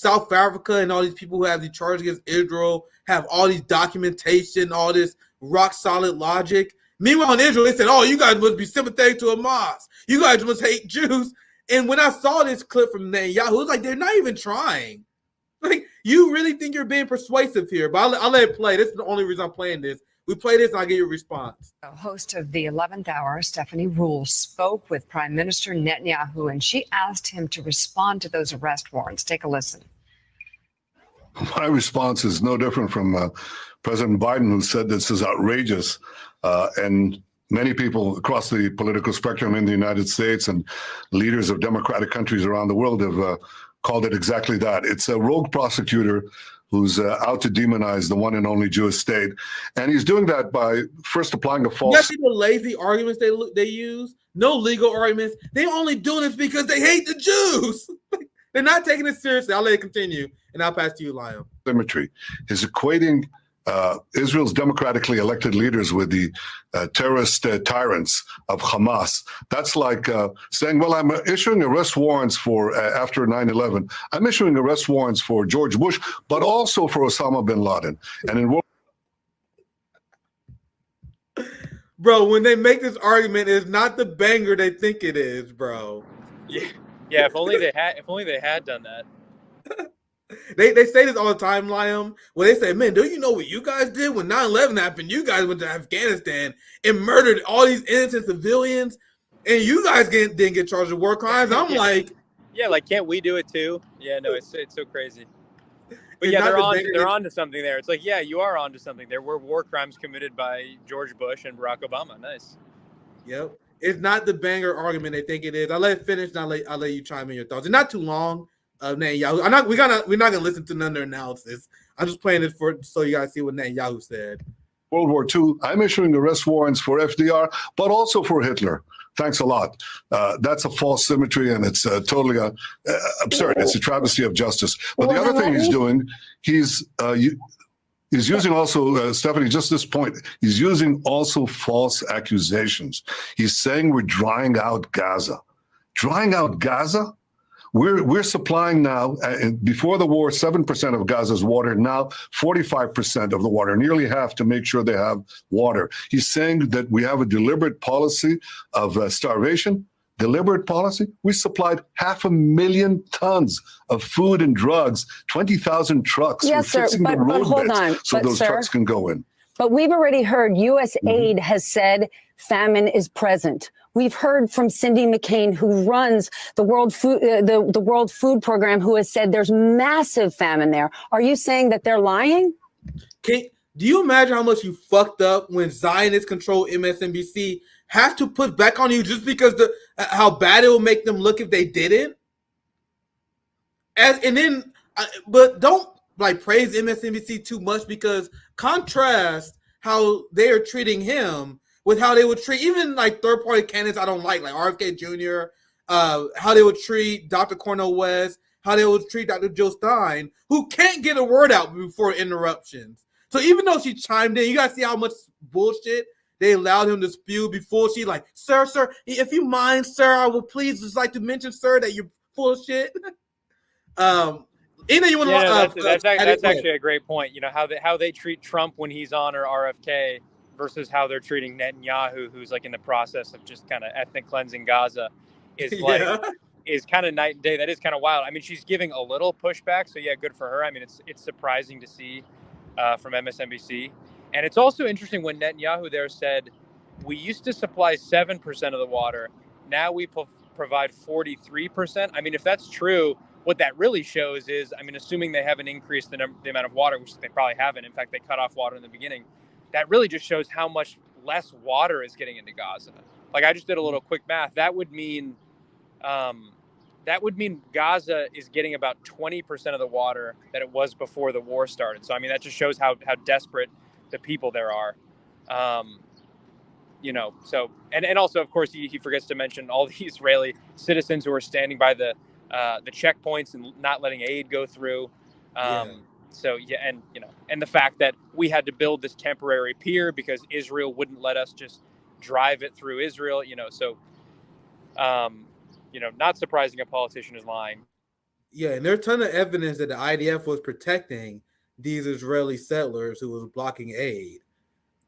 South Africa and all these people who have the charge against Israel have all these documentation, all this rock solid logic. Meanwhile, in Israel, they said, "Oh, you guys must be sympathetic to Hamas. You guys must hate Jews." And when I saw this clip from Netanyahu, it was like they're not even trying. Like, you really think you're being persuasive here? But I'll let it play. This is the only reason I'm playing this. We play this and I'll get your response. Host of the 11th Hour, Stephanie Ruhle, spoke with Prime Minister Netanyahu, and she asked him to respond to those arrest warrants. Take a listen. My response is no different from President Biden, who said this is outrageous. And many people across the political spectrum in the United States and leaders of democratic countries around the world have called it exactly that. It's a rogue prosecutor who's out to demonize the one and only Jewish state. And he's doing that by first applying a false... You see the lazy arguments they use? No legal arguments. They only doing this because they hate the Jews. They're not taking it seriously. I'll let it continue, and I'll pass to you, Lyle. Symmetry is equating Israel's democratically elected leaders with the terrorist tyrants of Hamas. That's like saying, well, I'm issuing arrest warrants for, after 9/11, I'm issuing arrest warrants for George Bush, but also for Osama bin Laden. And in Bro, when they make this argument, it's not the banger they think it is, bro. Yeah, if only they had done that. They say this all the time, Liam. When they say, man, do you know what you guys did when 9/11 happened? You guys went to Afghanistan and murdered all these innocent civilians, and you guys didn't get charged with war crimes. I'm like, yeah, like, can't we do it too? Yeah, no, it's so crazy. But yeah, they're on to something there. It's like, yeah, you are on to something. There were war crimes committed by George Bush and Barack Obama. Nice. Yep. It's not the banger argument they think it is. I'll let it finish, and I'll let you chime in your thoughts. It's not too long. Netanyahu. We're not gonna listen to none of their analysis. I'm just playing it so you guys see what Netanyahu said. World War II, I'm issuing arrest warrants for FDR, but also for Hitler. Thanks a lot. That's a false symmetry, and it's totally absurd. It's a travesty of justice. But the other thing he's doing, he's using also, Stephanie, just this point, he's using also false accusations. He's saying we're drying out Gaza. Drying out Gaza? We're supplying now, before the war, 7% of Gaza's water, now 45% of the water, nearly half, to make sure they have water. He's saying that we have a deliberate policy of starvation. Deliberate policy? We supplied 500,000 tons of food and drugs, 20,000 trucks. Yes, sir, but hold on. So those trucks can go in. But we've already heard U.S. aid has said famine is present. We've heard from Cindy McCain, who runs the World Food Program, who has said there's massive famine there. Are you saying that they're lying? Do you imagine how much you fucked up when Zionist-controlled MSNBC has to put back on you just because how bad it will make them look if they didn't? But don't praise MSNBC too much, because contrast how they are treating him with how they would treat even third-party candidates I don't like RFK Jr., how they would treat Dr. Cornel West, how they would treat Dr. Jill Stein, who can't get a word out before interruptions. So even though she chimed in, you guys see how much bullshit they allowed him to spew before she sir, if you mind, sir, I would please just like to mention, sir, that you're full of shit. You want that's actually a great point. You know, how they treat Trump when he's on, or RFK, versus how they're treating Netanyahu, who's in the process of just kind of ethnic cleansing Gaza, is is kind of night and day. That is kind of wild. I mean, she's giving a little pushback, so yeah, good for her. I mean, it's surprising to see from MSNBC, and it's also interesting when Netanyahu there said, we used to supply 7% of the water, now we provide 43%. I mean, if that's true, what that really shows is, I mean, assuming they haven't increased the amount of water, which they probably haven't. In fact, they cut off water in the beginning. That really just shows how much less water is getting into Gaza. I just did a little quick math. That would mean Gaza is getting about 20% of the water that it was before the war started. So, I mean, that just shows how desperate the people there are. So, and also, of course, he forgets to mention all the Israeli citizens who are standing by the checkpoints and not letting aid go through. So, yeah, and the fact that we had to build this temporary pier because Israel wouldn't let us just drive it through Israel, so, not surprising a politician is lying. Yeah, and there's a ton of evidence that the IDF was protecting these Israeli settlers who was blocking aid.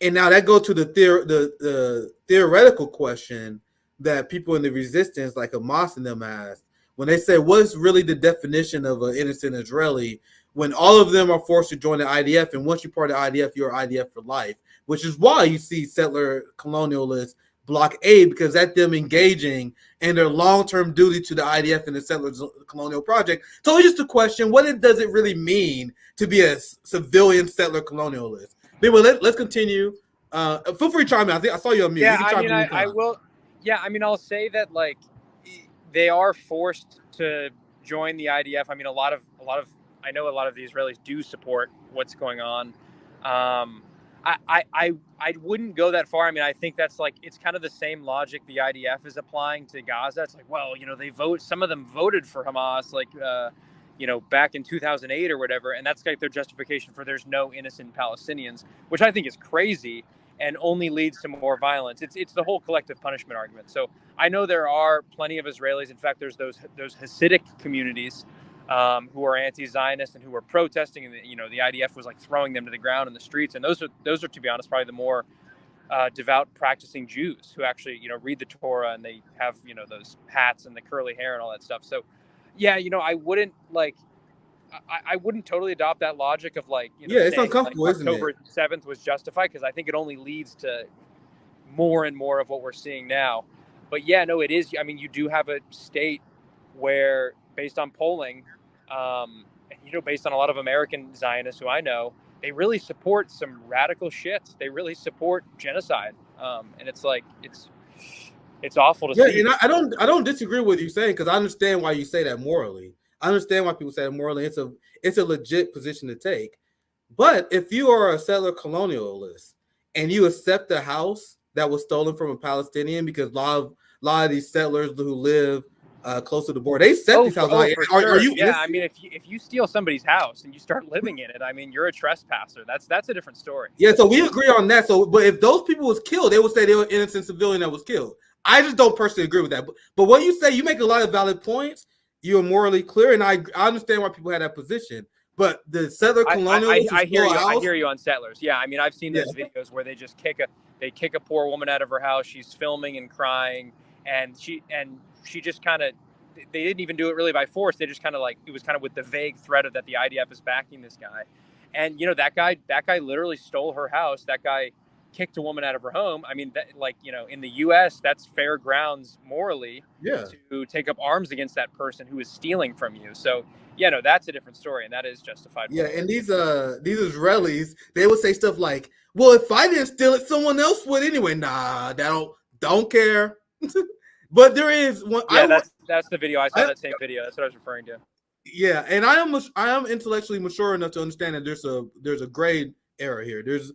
And now that goes to the theoretical question that people in the resistance, like Hamas and them, asked when they say, "What's really the definition of an innocent Israeli?" When all of them are forced to join the IDF, and once you're part of the IDF, you're IDF for life. Which is why you see settler colonialists block aid, because that's them engaging in their long-term duty to the IDF and the settler colonial project. So it's just a question: what does it really mean to be a civilian settler colonialist? Anyway, let's continue. Feel free to chime in. I saw you on mute. Yeah, I mean, I will. Yeah, I mean, I'll say that like they are forced to join the IDF. I mean, I know a lot of the Israelis do support what's going on. I wouldn't go that far. I mean, I think that's like, it's kind of the same logic the IDF is applying to Gaza. It's like, well, you know, some of them voted for Hamas, like, you know, back in 2008 or whatever. And that's like their justification for there's no innocent Palestinians, which I think is crazy and only leads to more violence. It's the whole collective punishment argument. So I know there are plenty of Israelis. In fact, there's those Hasidic communities who are anti-Zionist and who are protesting, and the IDF was like throwing them to the ground in the streets. And those are to be honest probably the more devout practicing Jews who actually read the Torah, and they have those hats and the curly hair and all that stuff. So yeah, I wouldn't I wouldn't totally adopt that logic of like it's uncomfortable, like isn't October it? 7th was justified, because I think it only leads to more and more of what we're seeing now. But yeah, no, it is. I mean, you do have a state where, based on polling, based on a lot of American Zionists who I know, they really support some radical shit. They really support genocide, and it's like it's awful to see. Yeah, and I don't disagree with you saying, because I understand why you say that morally. I understand why people say that morally. It's a legit position to take. But if you are a settler colonialist and you accept the house that was stolen from a Palestinian, because a lot of these settlers who live close to the border, they set these houses. Are you? Yeah, I mean, if you steal somebody's house and you start living in it, I mean, you're a trespasser. That's a different story. Yeah, so we agree on that. So, but if those people was killed, they would say they were innocent civilian that was killed. I just don't personally agree with that. But what you say, you make a lot of valid points. You are morally clear, and I understand why people had that position. But the settler colonialists, I hear you on settlers. Yeah, I mean, I've seen those videos where they just kick a poor woman out of her house. She's filming and crying, and she just kind of, they didn't even do it really by force. They just kind of like, it was kind of with the vague threat of that the IDF is backing this guy. And that guy literally stole her house. That guy kicked a woman out of her home. I mean, in the U.S., that's fair grounds morally to take up arms against that person who is stealing from you. So yeah, no, that's a different story, and that is justified. Yeah, and these Israelis, they would say stuff like, "Well, if I didn't steal it, someone else would anyway." Nah, don't care. But there is one. Yeah, that's the video. I saw that same video. That's what I was referring to. Yeah, and I am intellectually mature enough to understand that there's a grade area here. There's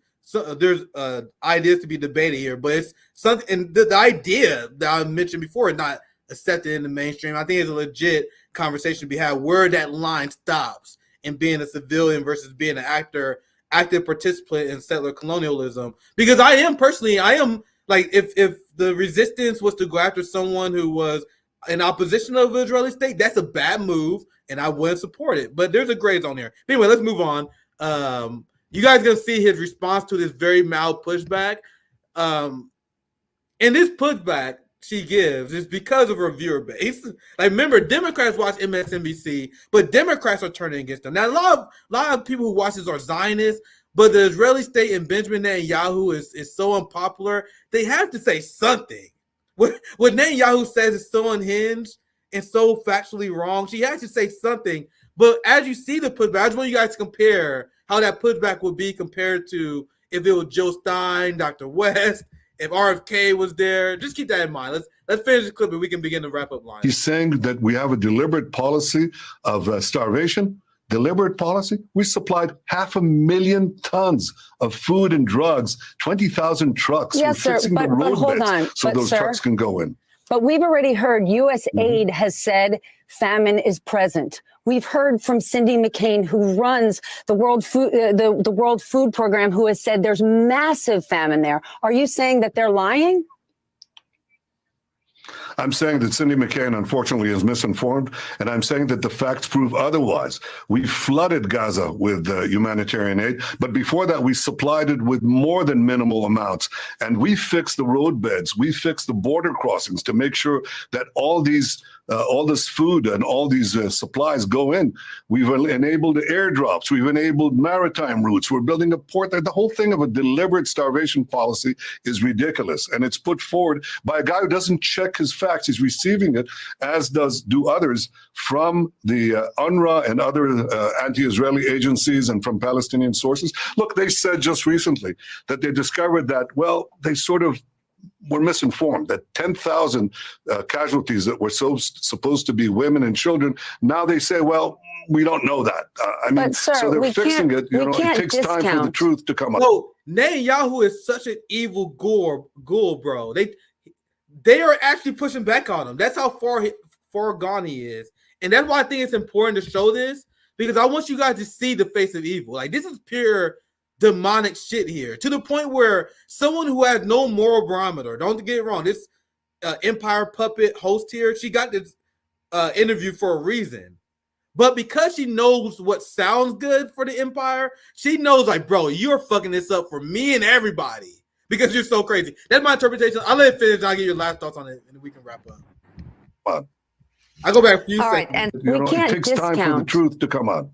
ideas to be debated here, but it's something. And the idea that I mentioned before is not accepted in the mainstream. I think it's a legit conversation to be had where that line stops in being a civilian versus being an active participant in settler colonialism. Because I am like, if the resistance was to go after someone who was in opposition of the Israeli state, that's a bad move, and I wouldn't support it. But there's a gray zone here. But anyway, let's move on. You guys gonna see his response to this very mild pushback. And this pushback she gives is because of her viewer base. Like, remember, Democrats watch MSNBC, but Democrats are turning against them. Now, a lot of people who watch this are Zionists, but the Israeli state and Benjamin Netanyahu is so unpopular, they have to say something. What Netanyahu says is so unhinged and so factually wrong. She has to say something. But as you see the pushback, I just want you guys to compare how that pushback would be compared to if it was Joe Stein, Dr. West, if RFK was there. Just keep that in mind. Let's finish the clip and we can begin the wrap-up line. He's saying that we have a deliberate policy of starvation. Deliberate policy. We supplied 500,000 tons of food and drugs, 20,000 trucks. Yes, We're fixing sir, the roadbeds so those sir, trucks can go in. But we've already heard U.S. aid has said famine is present. We've heard from Cindy McCain, who runs the World Food Program, who has said there's massive famine there. Are you saying that they're lying? I'm saying that Cindy McCain, unfortunately, is misinformed, and I'm saying that the facts prove otherwise. We flooded Gaza with humanitarian aid, but before that, we supplied it with more than minimal amounts, and we fixed the roadbeds, we fixed the border crossings to make sure that all this food and all these supplies go in. We've enabled airdrops. We've enabled maritime routes. We're building a port. The whole thing of a deliberate starvation policy is ridiculous, and it's put forward by a guy who doesn't check his facts. He's receiving it, as do others, from the UNRWA and other anti-Israeli agencies and from Palestinian sources. Look, they said just recently that they discovered that, well, they sort of were misinformed, that 10,000 casualties that were supposed to be women and children, now they say, well, we don't know that. But, sir, so they're fixing it. You know, it takes time for the truth to come out. No, Netanyahu is such an evil ghoul, bro. They are actually pushing back on him. That's how far gone he is. And that's why I think it's important to show this, because I want you guys to see the face of evil. Like, this is pure demonic shit here, to the point where someone who has no moral barometer, don't get it wrong, this empire puppet host here, she got this interview for a reason. But because she knows what sounds good for the empire, she knows, like, bro, you're fucking this up for me and everybody because you're so crazy. That's my interpretation. I'll let it finish. I'll give you your last thoughts on it, and then we can wrap up. I go back a few All right, seconds. and we can't it takes time for the truth to come out.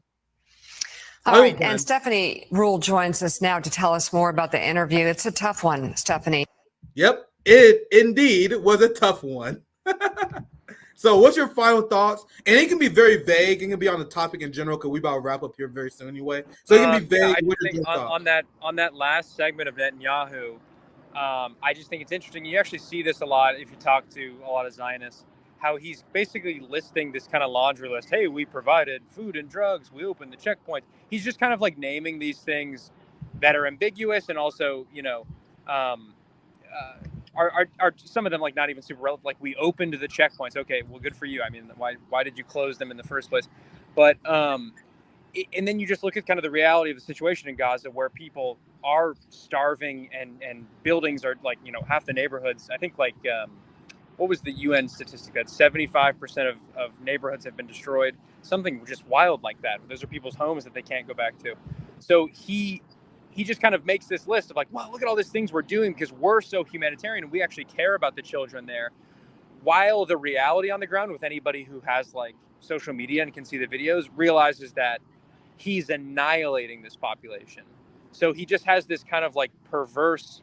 all right, and Stephanie Ruhle joins us now to tell us more about the interview. It's a tough one, Stephanie. Yep, it indeed was a tough one. So what's your final thoughts? And it can be very vague. It can be on the topic in general, because we about to wrap up here very soon anyway. So it can be vague. Yeah, I think on that last segment of Netanyahu, I just think it's interesting. You actually see this a lot if you talk to a lot of Zionists, how he's basically listing this kind of laundry list. Hey, we provided food and drugs. We opened the checkpoints. He's just kind of like naming these things that are ambiguous, and also, you know, are some of them like not even super relevant? Like, we opened the checkpoints. Okay, well, good for you. I mean, why did you close them in the first place? But and then you just look at kind of the reality of the situation in Gaza, where people are starving, and buildings are, like, you know, half the neighborhoods. I think, like, what was the UN statistic? That 75% of neighborhoods have been destroyed. Something just wild like that. Those are people's homes that they can't go back to. So he just kind of makes this list of, like, wow, look at all these things we're doing because we're so humanitarian and we actually care about the children there. While the reality on the ground, with anybody who has, like, social media and can see the videos, realizes that he's annihilating this population. So he just has this kind of, like, perverse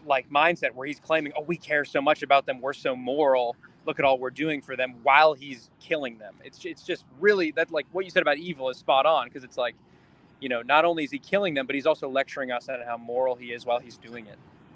like mindset where he's claiming, oh, we care so much about them, we're so moral, look at all we're doing for them, while he's killing them. It's just really, that, like, what you said about evil is spot on, because it's like, you know, not only is he killing them, but he's also lecturing us on how moral he is while he's doing it.